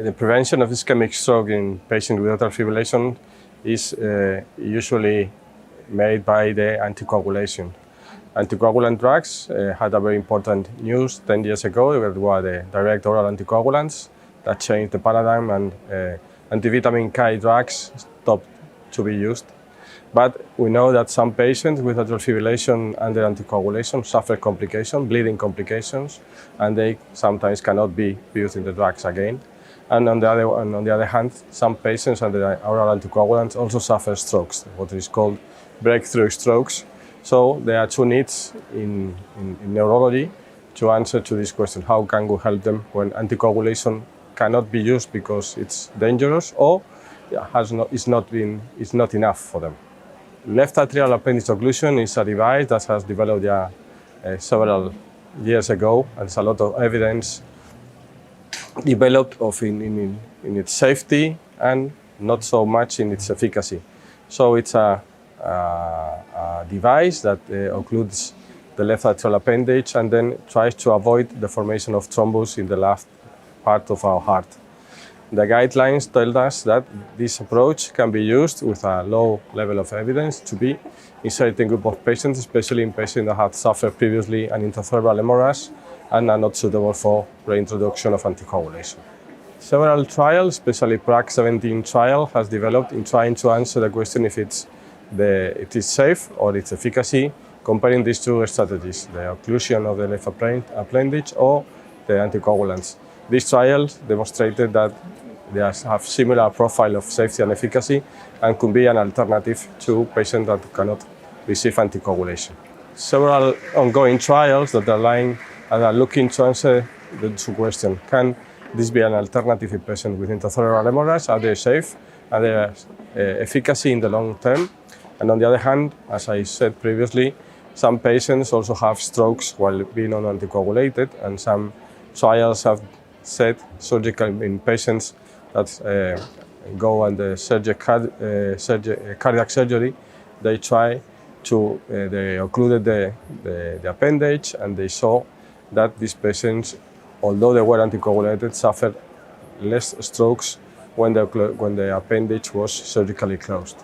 The prevention of ischemic stroke in patients with atrial fibrillation is usually made by the anticoagulation. Anticoagulant drugs had a very important news 10 years ago. It were the direct oral anticoagulants that changed the paradigm, and antivitamin K drugs stopped to be used. But we know that some patients with atrial fibrillation under anticoagulation suffer complications, bleeding complications, and they sometimes cannot be using the drugs again. And on the other hand, some patients under oral anticoagulants also suffer strokes, what is called breakthrough strokes. So there are two needs in neurology to answer to this question: how can we help them when anticoagulation cannot be used because it's dangerous or is not enough for them? Left atrial appendage occlusion is a device that has developed several years ago, and there's a lot of evidence developed in its safety and not so much in its efficacy. So it's a device that occludes the left atrial appendage and then tries to avoid the formation of thrombus in the left part of our heart. The guidelines tell us that this approach can be used with a low level of evidence to be in certain group of patients, especially in patients that have suffered previously an intracerebral hemorrhage and are not suitable for reintroduction of anticoagulation. Several trials, especially Prague 17 trial, has developed in trying to answer the question if it is safe or its efficacy, comparing these two strategies, the occlusion of the left appendage or the anticoagulants. These trials demonstrated that they have similar profile of safety and efficacy and could be an alternative to patients that cannot receive anticoagulation. Several ongoing trials that are looking to answer the question: can this be an alternative in patients with intracerebral hemorrhage? Are they safe? Are they efficacy in the long term? And on the other hand, as I said previously, some patients also have strokes while being on anticoagulated, and some trials have said surgical in patients that go under cardiac surgery, they occluded the appendage, and they saw that these patients, although they were anticoagulated, suffered less strokes when the appendage was surgically closed.